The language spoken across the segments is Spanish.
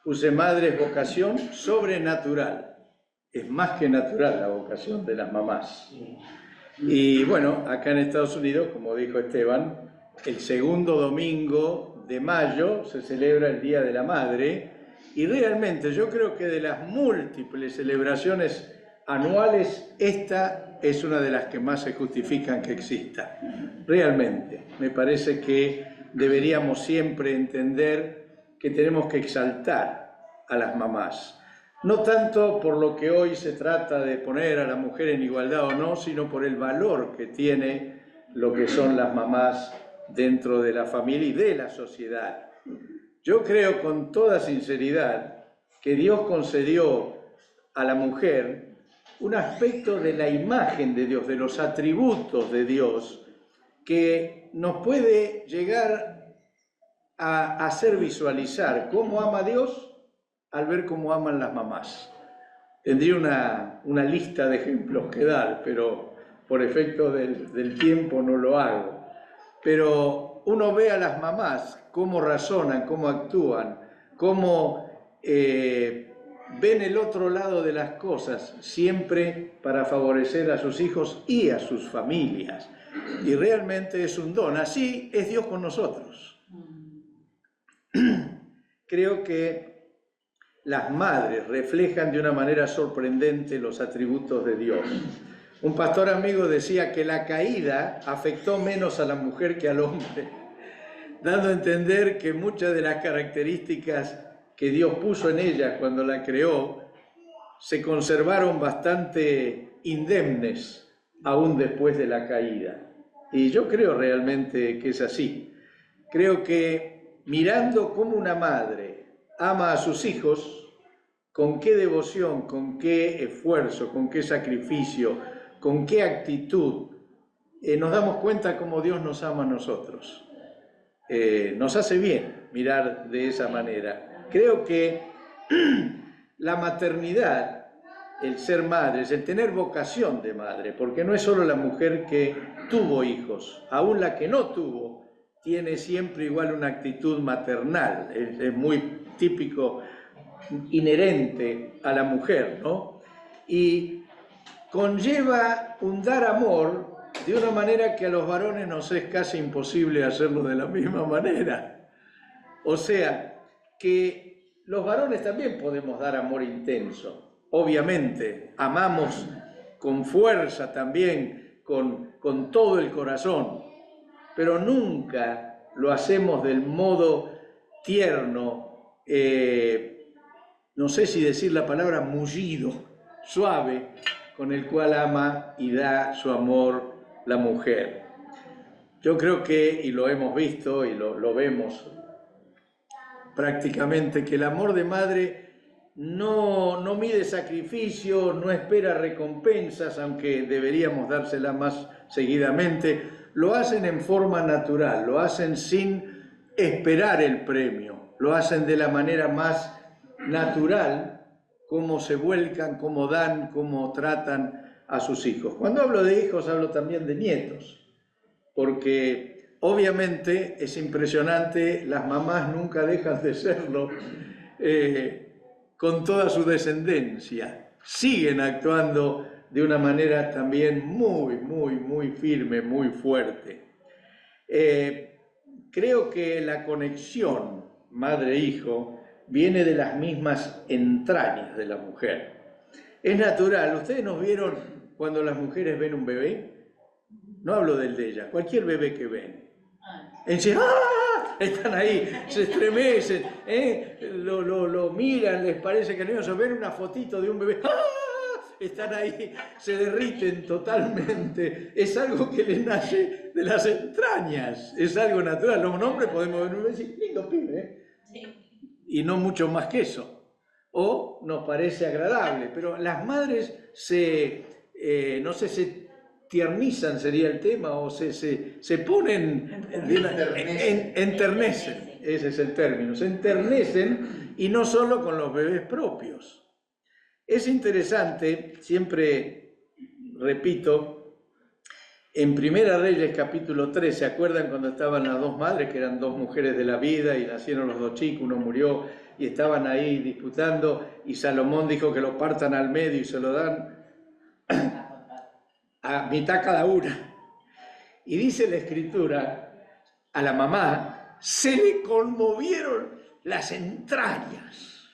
puse madre es vocación sobrenatural. Es más que natural la vocación de las mamás. Y bueno, acá en Estados Unidos, como dijo Esteban, el segundo domingo de mayo se celebra el Día de la Madre, y realmente yo creo que de las múltiples celebraciones anuales, esta es una de las que más se justifican que exista. Realmente, me parece que deberíamos siempre entender que tenemos que exaltar a las mamás. No tanto por lo que hoy se trata de poner a la mujer en igualdad o no, sino por el valor que tiene lo que son las mamás dentro de la familia y de la sociedad. Yo creo con toda sinceridad que Dios concedió a la mujer un aspecto de la imagen de Dios, de los atributos de Dios, que nos puede llegar a hacer visualizar cómo ama Dios al ver cómo aman las mamás. Tendría una lista de ejemplos que dar, pero por efecto del tiempo no lo hago. Pero uno ve a las mamás cómo razonan, cómo actúan, cómo ven el otro lado de las cosas, siempre para favorecer a sus hijos y a sus familias. Y realmente es un don. Así es Dios con nosotros. Creo que las madres reflejan de una manera sorprendente los atributos de Dios. Un pastor amigo decía que la caída afectó menos a la mujer que al hombre, dando a entender que muchas de las características que Dios puso en ella cuando la creó se conservaron bastante indemnes aún después de la caída. Y yo creo realmente que es así. Creo que mirando cómo una madre ama a sus hijos, con qué devoción, con qué esfuerzo, con qué sacrificio, con qué actitud, nos damos cuenta cómo Dios nos ama a nosotros. Nos hace bien mirar de esa manera. Creo que la maternidad, el ser madres, el tener vocación de madre, porque no es solo la mujer que tuvo hijos, aún la que no tuvo, tiene siempre igual una actitud maternal, es muy típico, inherente a la mujer, ¿no? Y conlleva un dar amor de una manera que a los varones nos es casi imposible hacerlo de la misma manera. O sea, que los varones también podemos dar amor intenso. Obviamente, amamos con fuerza también, con todo el corazón, pero nunca lo hacemos del modo tierno, no sé si decir la palabra mullido, suave, con el cual ama y da su amor la mujer. Yo creo que, y lo hemos visto y lo vemos prácticamente, que el amor de madre no mide sacrificio, no espera recompensas, aunque deberíamos dársela más seguidamente. Lo hacen en forma natural, lo hacen sin esperar el premio, lo hacen de la manera más natural, cómo se vuelcan, cómo dan, cómo tratan a sus hijos. Cuando hablo de hijos, hablo también de nietos, porque obviamente es impresionante, las mamás nunca dejan de serlo con toda su descendencia. Siguen actuando de una manera también muy firme, muy fuerte. Creo que la conexión madre-hijo viene de las mismas entrañas de la mujer. Es natural. ¿Ustedes nos vieron cuando las mujeres ven un bebé? No hablo del de ella, cualquier bebé que ven. ¡Ah! Están ahí, se estremecen, lo miran, les parece que no ven una fotito de un bebé. ¡Ah! Están ahí, se derriten totalmente. Es algo que les nace de las entrañas, es algo natural. Los hombres podemos ver un bebé y decir, lindo pibe, sí, y no mucho más que eso. O nos parece agradable, pero las madres no sé, se tiernizan sería el tema, o se ponen, enternecen, ese es el término, se enternecen, y no solo con los bebés propios. Es interesante, siempre repito, En Primera Reyes capítulo 3, ¿se acuerdan cuando estaban las dos madres, que eran dos mujeres de la vida y nacieron los dos chicos, uno murió y estaban ahí disputando y Salomón dijo que lo partan al medio y se lo dan a mitad cada una? Y dice la Escritura, a la mamá se le conmovieron las entrañas.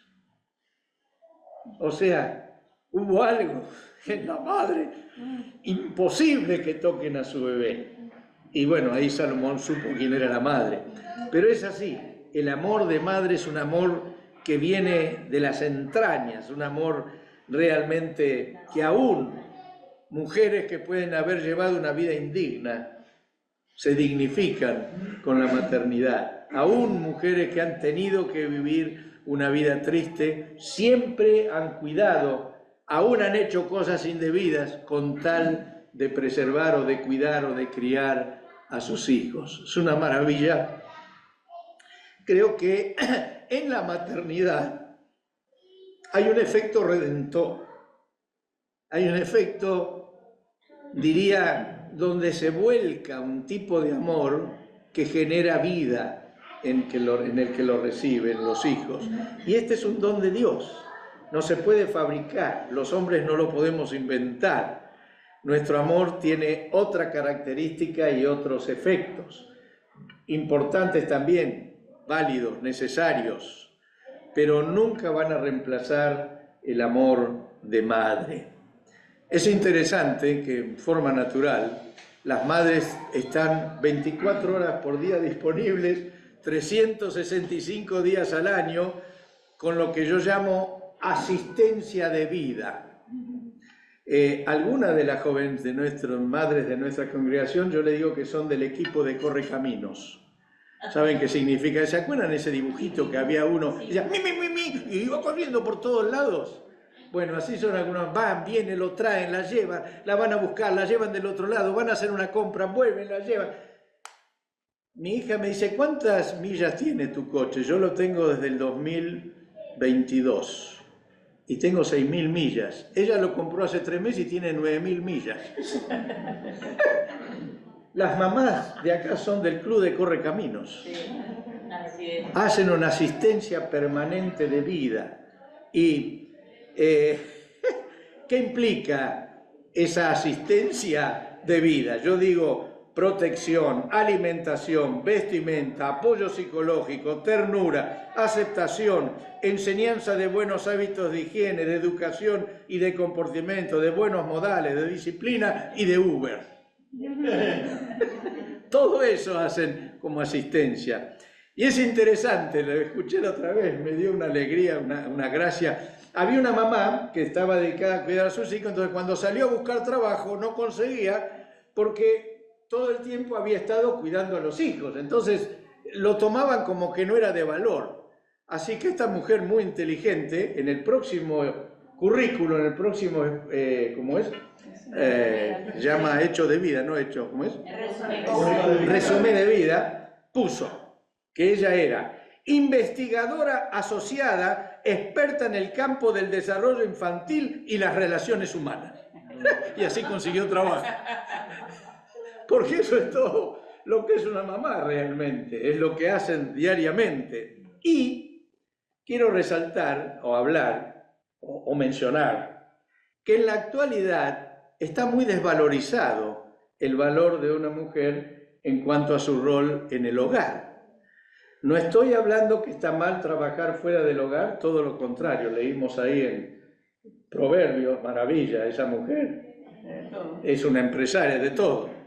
O sea, hubo algo en la madre imposible que toquen a su bebé. Y bueno, ahí Salomón supo quién era la madre. Pero es así, el amor de madre es un amor que viene de las entrañas, un amor realmente que aún mujeres que pueden haber llevado una vida indigna se dignifican con la maternidad. Aún mujeres que han tenido que vivir una vida triste, siempre han cuidado, aún han hecho cosas indebidas con tal de preservar o de cuidar o de criar a sus hijos. Es una maravilla. Creo que en la maternidad hay un efecto redentor, hay un efecto, diría, donde se vuelca un tipo de amor que genera vida en el que lo reciben los hijos. Y este es un don de Dios, no se puede fabricar, los hombres no lo podemos inventar. Nuestro amor tiene otra característica y otros efectos, importantes también, válidos, necesarios, pero nunca van a reemplazar el amor de madre. Es interesante que en forma natural las madres están 24 horas por día disponibles, 365 días al año, con lo que yo llamo asistencia de vida. Algunas de las jóvenes de nuestras madres de nuestra congregación, yo le digo que son del equipo de Correcaminos. ¿Saben qué significa? ¿Se acuerdan ese dibujito que había uno? Y decía, y iba corriendo por todos lados. Bueno, así son algunos, van, vienen, lo traen, la llevan, la van a buscar, la llevan del otro lado, van a hacer una compra, vuelven, la llevan. Mi hija me dice, ¿cuántas millas tiene tu coche? Yo lo tengo desde el 2022 y tengo 6.000 millas. Ella lo compró hace 3 meses y tiene 9.000 millas. Las mamás de acá son del Club de Correcaminos. Sí, así es. Hacen una asistencia permanente de vida. ¿Y qué implica esa asistencia de vida? Yo digo protección, alimentación, vestimenta, apoyo psicológico, ternura, aceptación, enseñanza de buenos hábitos de higiene, de educación y de comportamiento, de buenos modales, de disciplina y de Uber. Todo eso hacen como asistencia. Y es interesante, lo escuché la otra vez, me dio una alegría, una gracia. Había una mamá que estaba dedicada a cuidar a sus hijos, entonces cuando salió a buscar trabajo no conseguía porque todo el tiempo había estado cuidando a los hijos. Entonces lo tomaban como que no era de valor. Así que esta mujer muy inteligente, en el próximo currículo, en el próximo, ¿cómo es? Llama hecho de vida, no hecho, ¿cómo es? Resumen de vida, puso que ella era investigadora asociada, experta en el campo del desarrollo infantil y las relaciones humanas. Y así consiguió trabajo. Porque eso es todo lo que es una mamá realmente, es lo que hacen diariamente. Y quiero resaltar o hablar o mencionar que en la actualidad está muy desvalorizado el valor de una mujer en cuanto a su rol en el hogar. No estoy hablando que está mal trabajar fuera del hogar, todo lo contrario, leímos ahí en Proverbios, maravilla, esa mujer es una empresaria de todo.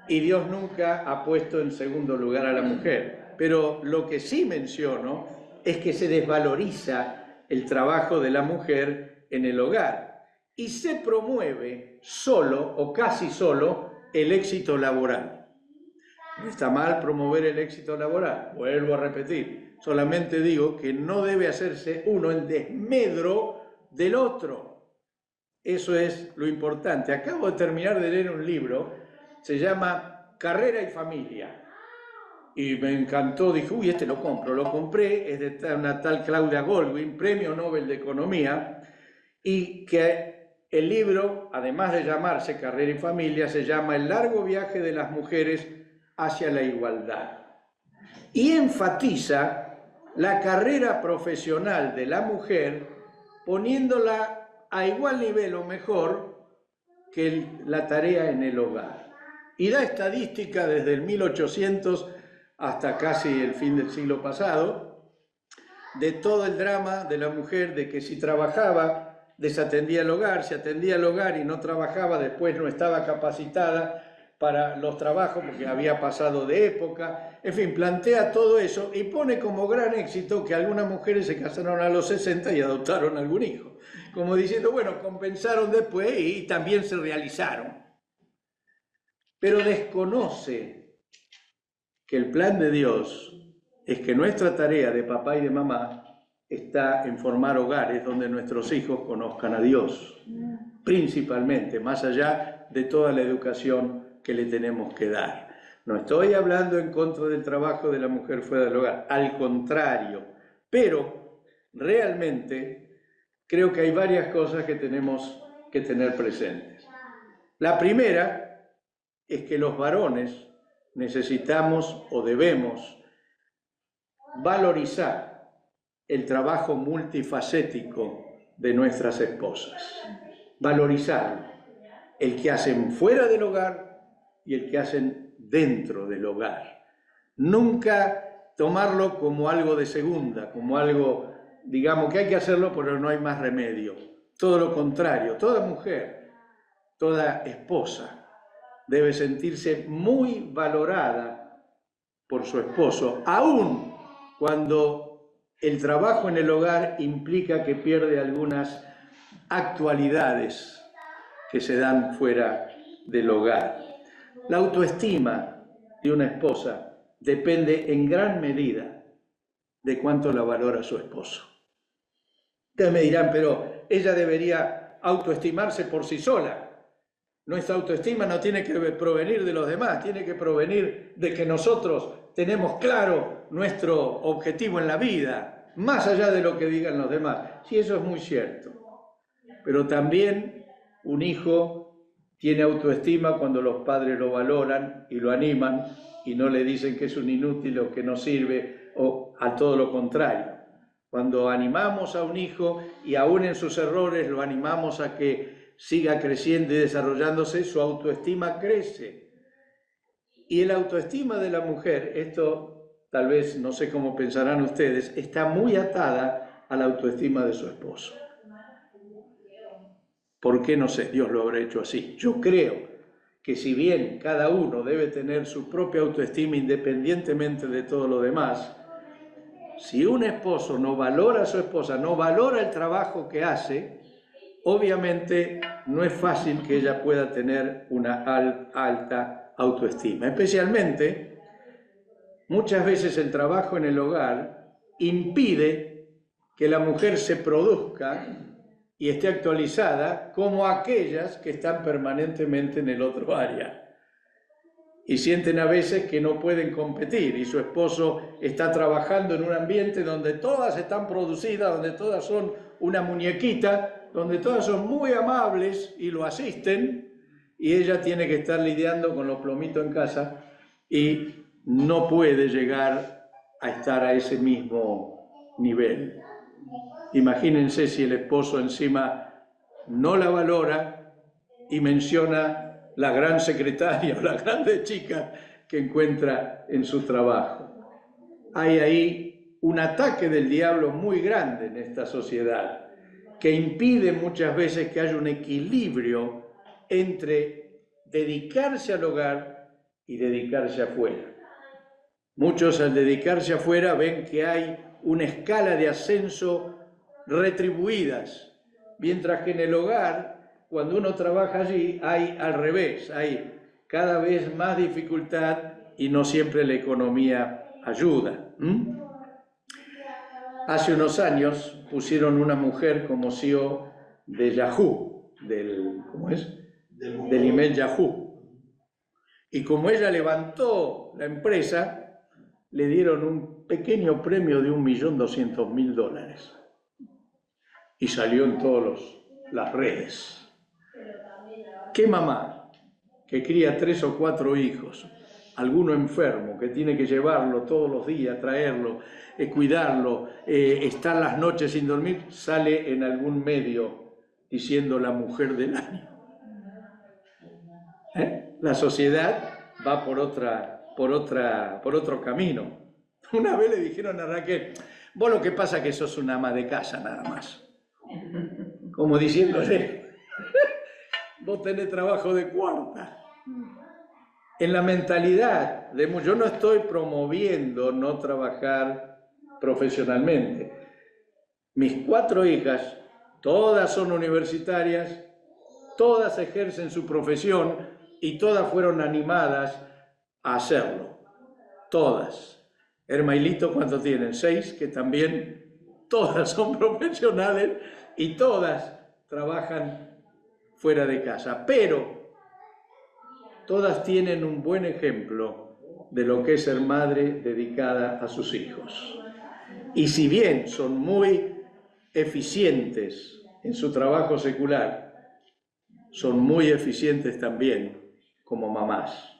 Y Dios nunca ha puesto en segundo lugar a la mujer. Pero lo que sí menciono es que se desvaloriza el trabajo de la mujer en el hogar y se promueve solo o casi solo el éxito laboral. No está mal promover el éxito laboral, vuelvo a repetir, solamente digo que no debe hacerse uno en desmedro del otro. Eso es lo importante. Acabo de terminar de leer un libro, se llama Carrera y Familia. Y me encantó, dije, uy, este lo compro. Lo compré, es de una tal Claudia Goldwyn, Premio Nobel de Economía, y que el libro, además de llamarse Carrera y Familia, se llama El largo viaje de las mujeres hacia la igualdad. Y enfatiza la carrera profesional de la mujer, poniéndola a igual nivel o mejor que la tarea en el hogar. Y da estadística desde el 1800 hasta casi el fin del siglo pasado, de todo el drama de la mujer, de que si trabajaba, desatendía el hogar, si atendía el hogar y no trabajaba, después no estaba capacitada para los trabajos porque había pasado de época. En fin, plantea todo eso y pone como gran éxito que algunas mujeres se casaron a los 60 y adoptaron algún hijo. Como diciendo, bueno, compensaron después y también se realizaron. Pero desconoce que el plan de Dios es que nuestra tarea de papá y de mamá está en formar hogares donde nuestros hijos conozcan a Dios, principalmente, más allá de toda la educación que le tenemos que dar. No estoy hablando en contra del trabajo de la mujer fuera del hogar, al contrario, pero realmente creo que hay varias cosas que tenemos que tener presentes. La primera es que los varones necesitamos o debemos valorizar el trabajo multifacético de nuestras esposas. Valorizar el que hacen fuera del hogar y el que hacen dentro del hogar. Nunca tomarlo como algo de segunda, como algo, digamos, que hay que hacerlo, pero no hay más remedio. Todo lo contrario, toda mujer, toda esposa debe sentirse muy valorada por su esposo, aun cuando el trabajo en el hogar implica que pierde algunas actualidades que se dan fuera del hogar. La autoestima de una esposa depende en gran medida de cuánto la valora su esposo. Ustedes me dirán, pero ella debería autoestimarse por sí sola. Nuestra autoestima no tiene que provenir de los demás, tiene que provenir de que nosotros tenemos claro nuestro objetivo en la vida, más allá de lo que digan los demás. Sí, eso es muy cierto. Pero también un hijo tiene autoestima cuando los padres lo valoran y lo animan y no le dicen que es un inútil o que no sirve, o a todo lo contrario. Cuando animamos a un hijo y aún en sus errores lo animamos a que siga creciendo y desarrollándose, su autoestima crece. Y el autoestima de la mujer, esto tal vez, no sé cómo pensarán ustedes, está muy atada a la autoestima de su esposo. ¿Por qué? No sé, Dios lo habrá hecho así. Yo creo que si bien cada uno debe tener su propia autoestima independientemente de todo lo demás, si un esposo no valora a su esposa, no valora el trabajo que hace, obviamente no es fácil que ella pueda tener una alta autoestima. Especialmente, muchas veces el trabajo en el hogar impide que la mujer se produzca y esté actualizada como aquellas que están permanentemente en el otro área. Y sienten a veces que no pueden competir y su esposo está trabajando en un ambiente donde todas están producidas, donde todas son una muñequita, donde todas son muy amables y lo asisten, y ella tiene que estar lidiando con los plomitos en casa y no puede llegar a estar a ese mismo nivel. Imagínense si el esposo encima no la valora y menciona la gran secretaria o la grande chica que encuentra en su trabajo. Hay ahí un ataque del diablo muy grande en esta sociedad que impide muchas veces que haya un equilibrio entre dedicarse al hogar y dedicarse afuera. Muchos al dedicarse afuera ven que hay una escala de ascenso retribuidas, mientras que en el hogar, cuando uno trabaja allí, hay al revés, hay cada vez más dificultad y no siempre la economía ayuda. Hace unos años pusieron una mujer como CEO de Yahoo, del email Yahoo. Y como ella levantó la empresa, le dieron un pequeño premio de $1.200.000. Y salió en todas las redes. ¿Qué mamá que cría 3 o 4 hijos, alguno enfermo, que tiene que llevarlo todos los días, traerlo, cuidarlo, estar las noches sin dormir, sale en algún medio diciendo la mujer del año? La sociedad va por otro camino. Una vez le dijeron a Raquel: vos lo que pasa es que sos una ama de casa nada más. Como diciéndole: vos tenés trabajo de cuarta. En la mentalidad yo no estoy promoviendo no trabajar profesionalmente. Mis 4 hijas, todas son universitarias, todas ejercen su profesión y todas fueron animadas a hacerlo. Todas. Hermailito, ¿cuántos tienen? 6, que también todas son profesionales y todas trabajan fuera de casa. Pero todas tienen un buen ejemplo de lo que es ser madre dedicada a sus hijos. Y si bien son muy eficientes en su trabajo secular, son muy eficientes también como mamás,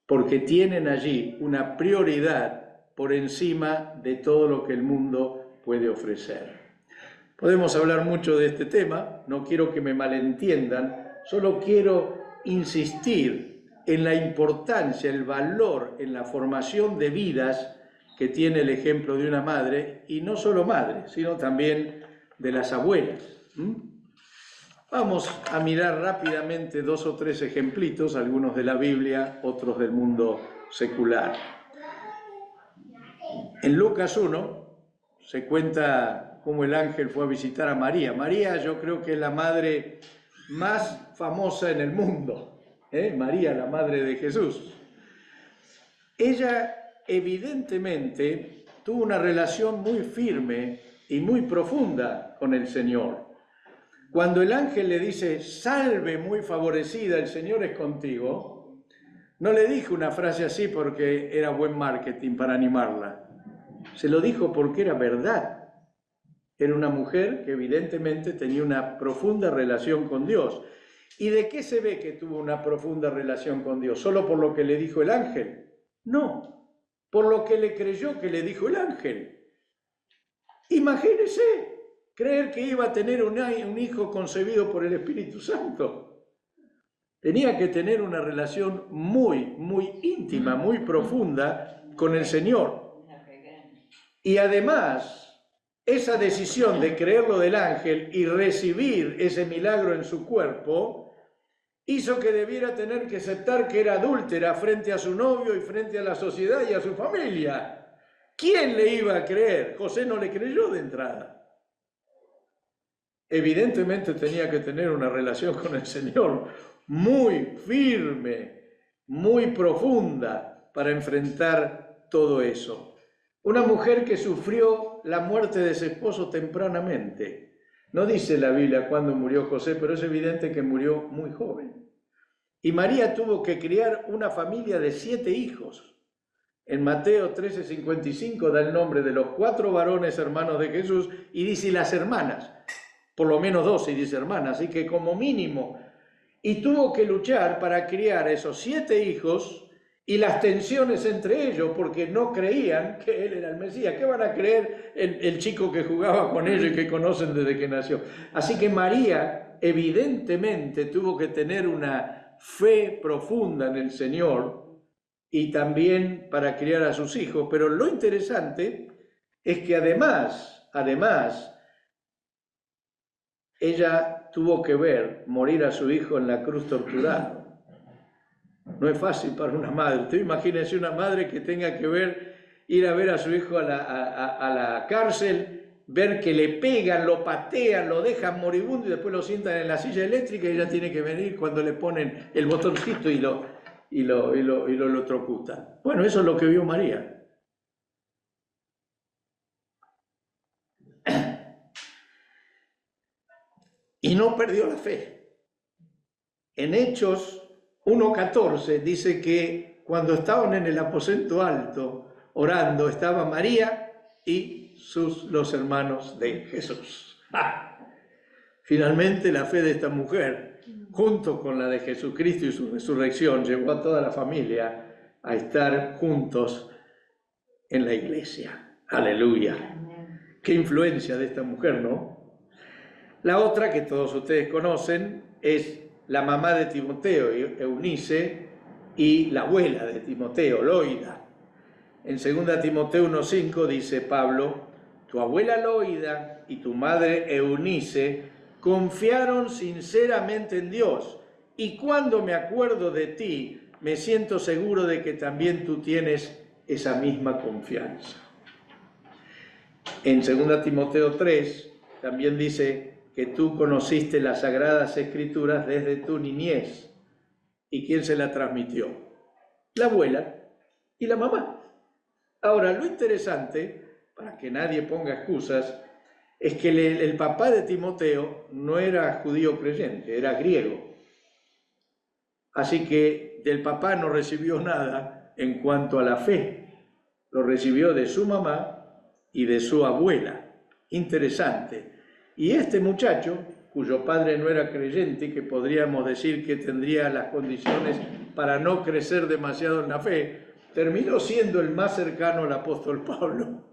porque tienen allí una prioridad por encima de todo lo que el mundo puede ofrecer. Podemos hablar mucho de este tema, no quiero que me malentiendan, solo quiero insistir en la importancia, el valor en la formación de vidas que tiene el ejemplo de una madre, y no solo madre, sino también de las abuelas. Vamos a mirar rápidamente 2 o 3 ejemplitos, algunos de la Biblia, otros del mundo secular. En Lucas 1 se cuenta cómo el ángel fue a visitar a María. María, yo creo que es la madre más famosa en el mundo, María, la madre de Jesús. Ella evidentemente tuvo una relación muy firme y muy profunda con el Señor. Cuando el ángel le dice: salve muy favorecida, el Señor es contigo, no le dijo una frase así porque era buen marketing para animarla. Se lo dijo porque era verdad. Era una mujer que evidentemente tenía una profunda relación con Dios. ¿Y de qué se ve que tuvo una profunda relación con Dios? ¿Solo por lo que le dijo el ángel? No, por lo que le creyó que le dijo el ángel. Imagínese creer que iba a tener un hijo concebido por el Espíritu Santo. Tenía que tener una relación muy, muy íntima, muy profunda con el Señor. Y además, esa decisión de creerlo del ángel y recibir ese milagro en su cuerpo hizo que debiera tener que aceptar que era adúltera frente a su novio y frente a la sociedad y a su familia. ¿Quién le iba a creer? José no le creyó de entrada. Evidentemente tenía que tener una relación con el Señor muy firme, muy profunda para enfrentar todo eso. Una mujer que sufrió la muerte de su esposo tempranamente. No dice la Biblia cuándo murió José, pero es evidente que murió muy joven. Y María tuvo que criar una familia de 7 hijos. En Mateo 13:55 da el nombre de los 4 varones hermanos de Jesús y dice: y las hermanas. Por lo menos 12, dice hermanas, así que como mínimo. Y tuvo que luchar para criar esos 7 hijos y las tensiones entre ellos, porque no creían que él era el Mesías. ¿Qué van a creer el chico que jugaba con ellos y que conocen desde que nació? Así que María evidentemente tuvo que tener una fe profunda en el Señor y también para criar a sus hijos. Pero lo interesante es que además, ella tuvo que ver morir a su hijo en la cruz torturado. No es fácil para una madre. Usted imagínese una madre que tenga que ir a ver a su hijo a la cárcel, ver que le pegan, lo patean, lo dejan moribundo y después lo sientan en la silla eléctrica y ella tiene que venir cuando le ponen el botoncito y lo electrocutan. Bueno, eso es lo que vio María. Y no perdió la fe. En Hechos 1:14 dice que cuando estaban en el aposento alto orando, estaba María y los hermanos de Jesús. Finalmente la fe de esta mujer junto con la de Jesucristo y su resurrección, llevó a toda la familia a estar juntos en la iglesia. Aleluya. Qué influencia de esta mujer, ¿no? La otra que todos ustedes conocen es la mamá de Timoteo, Eunice, y la abuela de Timoteo, Loida. En 2 Timoteo 1:5 dice Pablo: tu abuela Loida y tu madre Eunice confiaron sinceramente en Dios, y cuando me acuerdo de ti, me siento seguro de que también tú tienes esa misma confianza. En 2 Timoteo 3 también dice que tú conociste las Sagradas Escrituras desde tu niñez. ¿Y quién se la transmitió? La abuela y la mamá. Ahora, lo interesante, para que nadie ponga excusas, es que el papá de Timoteo no era judío creyente, era griego. Así que del papá no recibió nada en cuanto a la fe. Lo recibió de su mamá y de su abuela. Interesante. Y este muchacho, cuyo padre no era creyente, que podríamos decir que tendría las condiciones para no crecer demasiado en la fe, terminó siendo el más cercano al apóstol Pablo.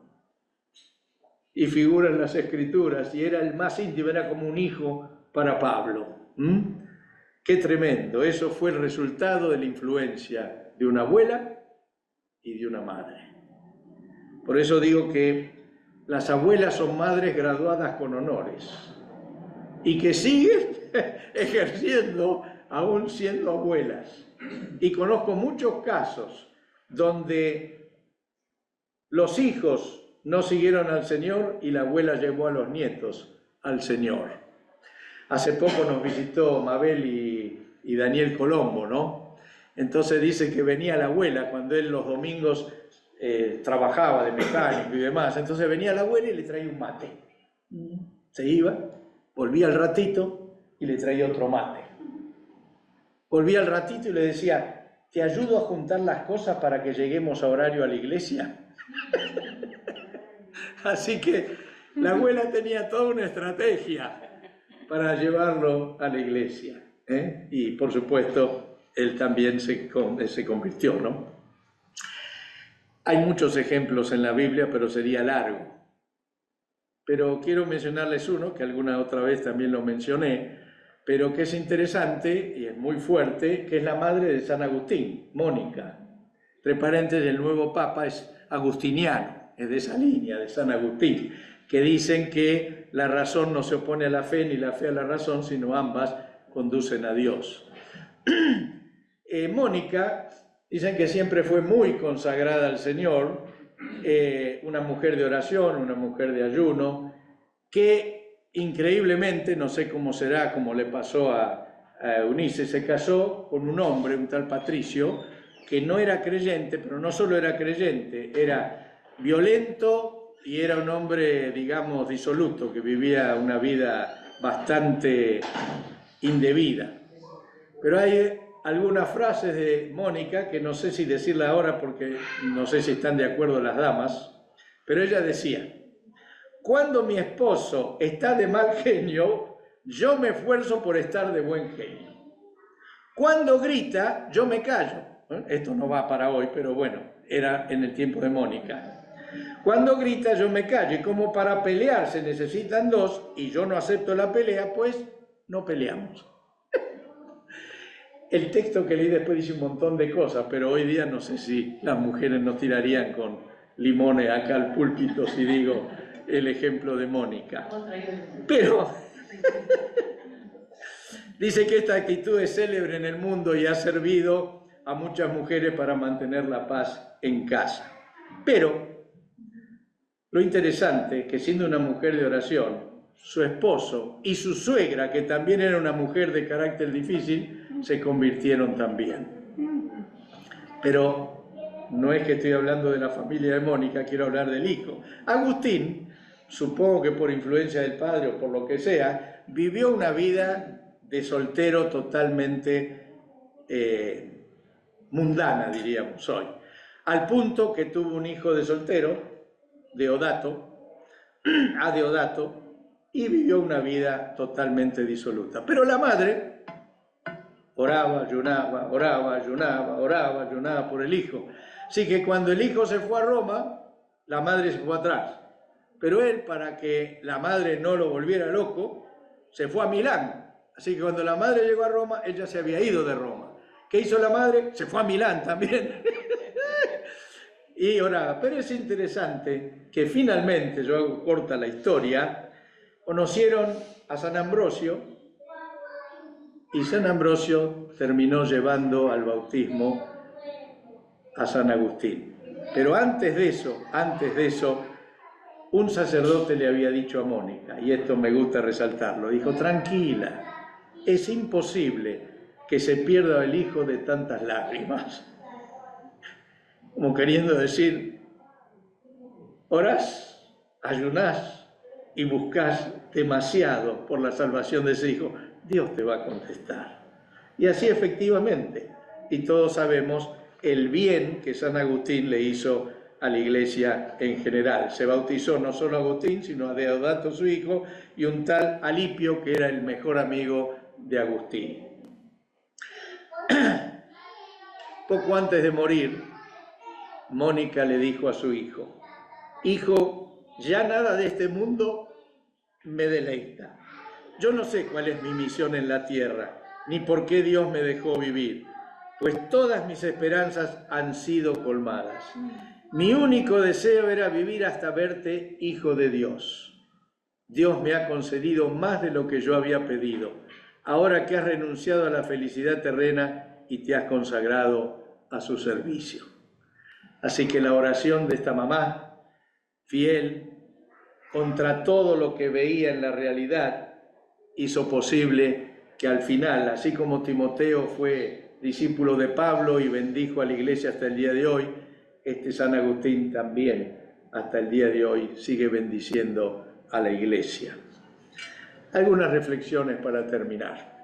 Y figura en las Escrituras, y era el más íntimo, era como un hijo para Pablo. Qué tremendo, eso fue el resultado de la influencia de una abuela y de una madre. Por eso digo que las abuelas son madres graduadas con honores y que siguen ejerciendo aún siendo abuelas. Y conozco muchos casos donde los hijos no siguieron al Señor y la abuela llevó a los nietos al Señor. Hace poco nos visitó Mabel y Daniel Colombo, ¿no? Entonces dice que venía la abuela cuando él los domingos trabajaba de mecánico y demás. Entonces venía la abuela y le traía un mate. Se iba, volvía al ratito y le traía otro mate. Volvía al ratito y le decía: ¿te ayudo a juntar las cosas para que lleguemos a horario a la iglesia? Así que la abuela tenía toda una estrategia para llevarlo a la iglesia, ¿eh? Y por supuesto, él también se convirtió, ¿no? Hay muchos ejemplos en la Biblia, pero sería largo. Pero quiero mencionarles uno, que alguna otra vez también lo mencioné, pero que es interesante y es muy fuerte, que es la madre de San Agustín, Mónica. Entre paréntesis, el nuevo papa es agustiniano, es de esa línea, de San Agustín, que dicen que la razón no se opone a la fe ni la fe a la razón, sino ambas conducen a Dios. Mónica, dicen que siempre fue muy consagrada al Señor, una mujer de oración, una mujer de ayuno, que increíblemente, no sé cómo será, como le pasó a Eunice, se casó con un hombre, un tal Patricio, que no era creyente, pero no solo era creyente, era violento y era un hombre, digamos, disoluto, que vivía una vida bastante indebida. Pero hay algunas frases de Mónica que no sé si decirla ahora porque no sé si están de acuerdo las damas, pero ella decía: cuando mi esposo está de mal genio, yo me esfuerzo por estar de buen genio. Cuando grita, yo me callo. Esto no va para hoy, pero bueno, era en el tiempo de Mónica. Cuando grita, yo me callo, y como para pelear se necesitan dos, y yo no acepto la pelea, pues no peleamos. El texto que leí después dice un montón de cosas, pero hoy día no sé si las mujeres nos tirarían con limones acá al púlpito si digo el ejemplo de Mónica. Pero dice que esta actitud es célebre en el mundo y ha servido a muchas mujeres para mantener la paz en casa. Pero lo interesante es que siendo una mujer de oración, su esposo y su suegra, que también era una mujer de carácter difícil, se convirtieron también. Pero no es que estoy hablando de la familia de Mónica, quiero hablar del hijo. Agustín, supongo que por influencia del padre o por lo que sea, vivió una vida de soltero totalmente mundana, diríamos hoy, al punto que tuvo un hijo de soltero, Deodato, y vivió una vida totalmente disoluta. Pero la madre Oraba, ayunaba, oraba, ayunaba, oraba, ayunaba por el hijo. Así que cuando el hijo se fue a Roma, la madre se fue atrás. Pero él, para que la madre no lo volviera loco, se fue a Milán. Así que cuando la madre llegó a Roma, ella se había ido de Roma. ¿Qué hizo la madre? Se fue a Milán también. Y oraba. Pero es interesante que finalmente, yo hago corta la historia, conocieron a San Ambrosio y San Ambrosio terminó llevando al bautismo a San Agustín. Pero antes de eso, un sacerdote le había dicho a Mónica, y esto me gusta resaltarlo, dijo, tranquila, es imposible que se pierda el hijo de tantas lágrimas. Como queriendo decir, orás, ayunás y buscás demasiado por la salvación de ese hijo, Dios te va a contestar. Y así efectivamente, y todos sabemos el bien que San Agustín le hizo a la iglesia en general. Se bautizó no solo a Agustín, sino a Deodato, su hijo, y un tal Alipio, que era el mejor amigo de Agustín. Poco antes de morir, Mónica le dijo a su hijo, hijo, ya nada de este mundo me deleita. Yo no sé cuál es mi misión en la tierra, ni por qué Dios me dejó vivir, pues todas mis esperanzas han sido colmadas. Mi único deseo era vivir hasta verte hijo de Dios. Dios me ha concedido más de lo que yo había pedido, ahora que has renunciado a la felicidad terrena y te has consagrado a su servicio. Así que la oración de esta mamá, fiel, contra todo lo que veía en la realidad, hizo posible que al final, así como Timoteo fue discípulo de Pablo y bendijo a la iglesia hasta el día de hoy, este San Agustín también hasta el día de hoy sigue bendiciendo a la iglesia. Algunas reflexiones para terminar.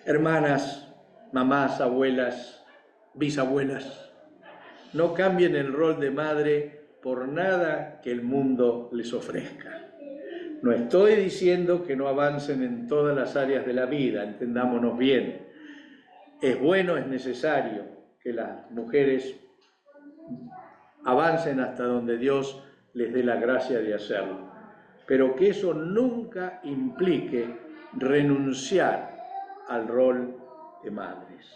Hermanas, mamás, abuelas, bisabuelas, no cambien el rol de madre por nada que el mundo les ofrezca. No estoy diciendo que no avancen en todas las áreas de la vida, entendámonos bien. Es bueno, es necesario que las mujeres avancen hasta donde Dios les dé la gracia de hacerlo, pero que eso nunca implique renunciar al rol de madres.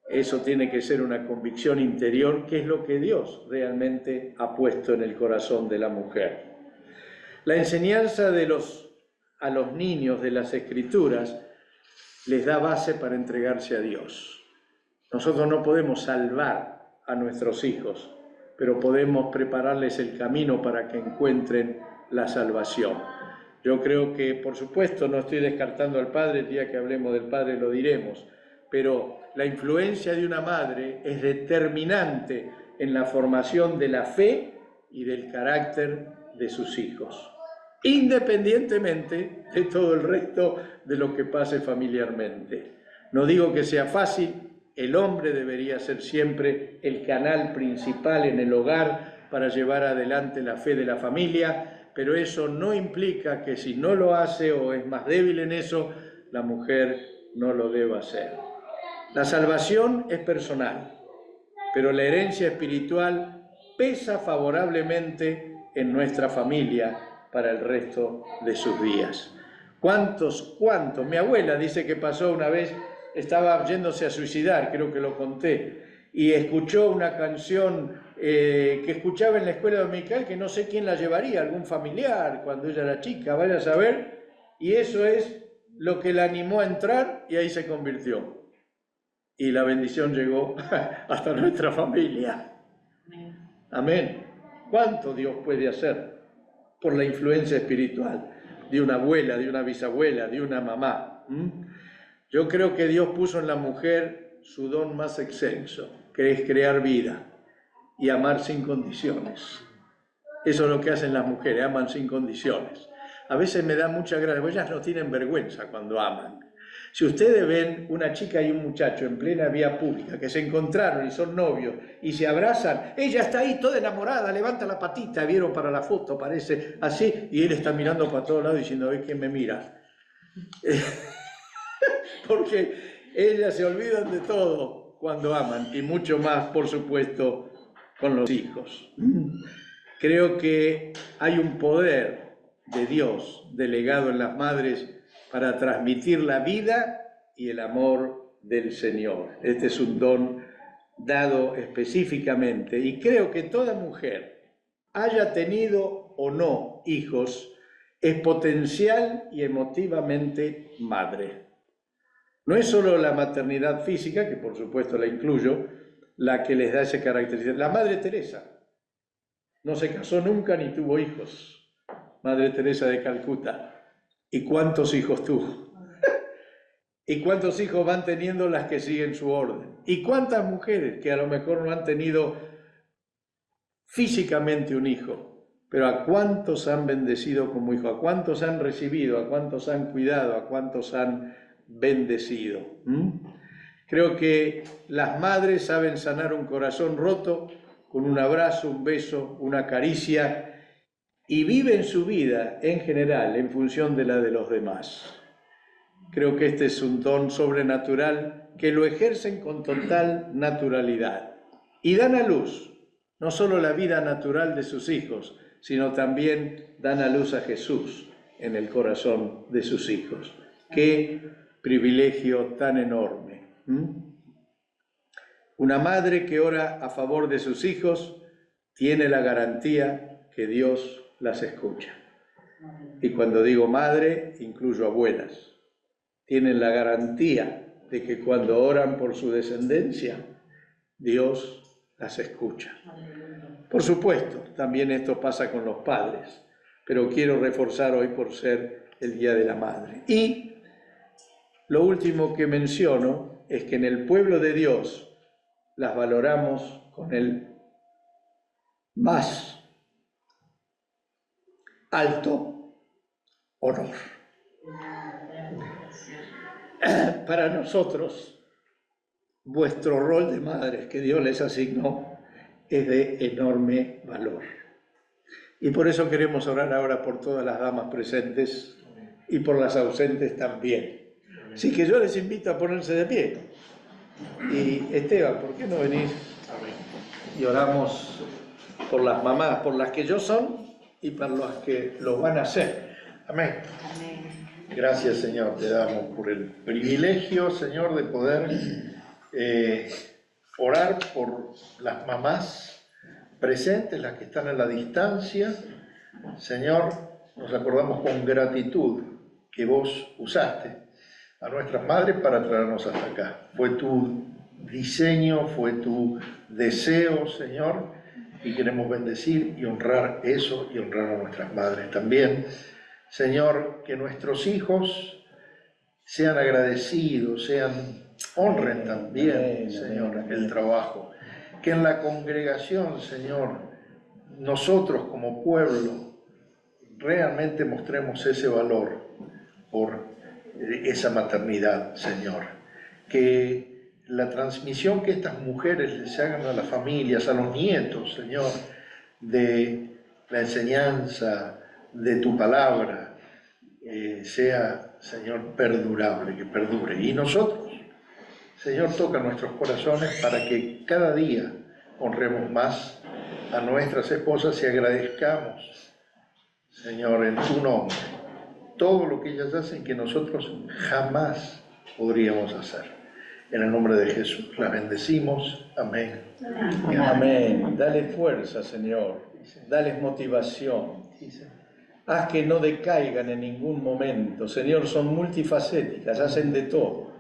Eso tiene que ser una convicción interior, que es lo que Dios realmente ha puesto en el corazón de la mujer. La enseñanza a los niños de las Escrituras les da base para entregarse a Dios. Nosotros no podemos salvar a nuestros hijos, pero podemos prepararles el camino para que encuentren la salvación. Yo creo que, por supuesto, no estoy descartando al padre, el día que hablemos del padre lo diremos, pero la influencia de una madre es determinante en la formación de la fe y del carácter de sus hijos, independientemente de todo el resto de lo que pase familiarmente. No digo que sea fácil, el hombre debería ser siempre el canal principal en el hogar para llevar adelante la fe de la familia, pero eso no implica que si no lo hace o es más débil en eso, la mujer no lo deba hacer. La salvación es personal, pero la herencia espiritual pesa favorablemente en nuestra familia para el resto de sus días. ¿Cuántos? Mi abuela dice que pasó una vez, estaba yéndose a suicidar, creo que lo conté, y escuchó una canción que escuchaba en la escuela dominical, que no sé quién la llevaría, algún familiar, cuando ella era chica, vaya a saber, y eso es lo que la animó a entrar y ahí se convirtió. Y la bendición llegó hasta nuestra familia. Amén. ¿Cuánto Dios puede hacer por la influencia espiritual de una abuela, de una bisabuela, de una mamá? Yo creo que Dios puso en la mujer su don más excelso, que es crear vida y amar sin condiciones. Eso es lo que hacen las mujeres, aman sin condiciones. A veces me da mucha gracia, porque ellas no tienen vergüenza cuando aman. Si ustedes ven una chica y un muchacho en plena vía pública que se encontraron y son novios y se abrazan, ella está ahí toda enamorada, levanta la patita, vieron para la foto, parece así, y él está mirando para todos lados diciendo, a ver quién me mira. porque ellas se olvidan de todo cuando aman, y mucho más, por supuesto, con los hijos. Creo que hay un poder de Dios delegado en las madres para transmitir la vida y el amor del Señor. Este es un don dado específicamente, y creo que toda mujer, haya tenido o no hijos, es potencial y emotivamente madre. No es solo la maternidad física, que por supuesto la incluyo, la que les da ese carácter. La Madre Teresa no se casó nunca ni tuvo hijos. Madre Teresa de Calcuta. ¿Y cuántos hijos tuvo? ¿Y cuántos hijos van teniendo las que siguen su orden? ¿Y cuántas mujeres que a lo mejor no han tenido físicamente un hijo, pero a cuántos han bendecido como hijo, a cuántos han recibido, a cuántos han cuidado, a cuántos han bendecido? Creo que las madres saben sanar un corazón roto con un abrazo, un beso, una caricia, y viven su vida en general en función de la de los demás. Creo que este es un don sobrenatural que lo ejercen con total naturalidad y dan a luz no solo la vida natural de sus hijos, sino también dan a luz a Jesús en el corazón de sus hijos. ¡Qué privilegio tan enorme! Una madre que ora a favor de sus hijos tiene la garantía que Dios las escucha. Y cuando digo madre, incluyo abuelas. Tienen la garantía de que cuando oran por su descendencia, Dios las escucha. Por supuesto, también esto pasa con los padres, pero quiero reforzar hoy por ser el Día de la Madre. Y lo último que menciono es que en el pueblo de Dios las valoramos con el más alto honor. Para nosotros, vuestro rol de madres que Dios les asignó es de enorme valor. Y por eso queremos orar ahora por todas las damas presentes y por las ausentes también. Así que yo les invito a ponerse de pie. Y Esteban, ¿por qué no venís? Y oramos por las mamás, por las que yo son y por las que lo van a hacer. Amén. Amén. Gracias, Señor, te damos por el privilegio, Señor, de poder orar por las mamás presentes, las que están a la distancia. Señor, nos acordamos con gratitud que vos usaste a nuestras madres para traernos hasta acá. Fue tu diseño, fue tu deseo, Señor, y queremos bendecir y honrar eso y honrar a nuestras madres también. Señor, que nuestros hijos sean agradecidos, honren también, Señor, el trabajo. Que en la congregación, Señor, nosotros como pueblo realmente mostremos ese valor por esa maternidad, Señor. Que la transmisión que estas mujeres les hagan a las familias, a los nietos, Señor, de la enseñanza, de tu palabra, sea, Señor, perdurable, que perdure. Y nosotros, Señor, toca nuestros corazones para que cada día honremos más a nuestras esposas y agradezcamos, Señor, en tu nombre, todo lo que ellas hacen que nosotros jamás podríamos hacer. En el nombre de Jesús las bendecimos. Amén. Amén. Amén. Dale fuerza, Señor. Dales motivación. Haz que no decaigan en ningún momento. Señor, son multifacéticas, hacen de todo.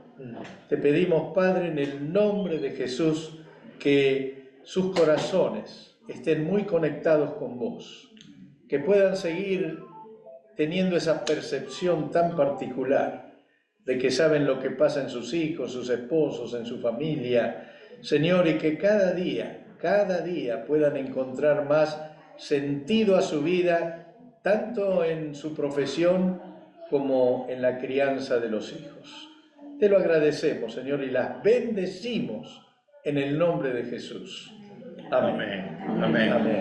Te pedimos, Padre, en el nombre de Jesús, que sus corazones estén muy conectados con vos, que puedan seguir teniendo esa percepción tan particular de que saben lo que pasa en sus hijos, sus esposos, en su familia, Señor, y que cada día puedan encontrar más sentido a su vida, tanto en su profesión como en la crianza de los hijos. Te lo agradecemos, Señor, y las bendecimos en el nombre de Jesús. Amén. Amén. Amén. Amén.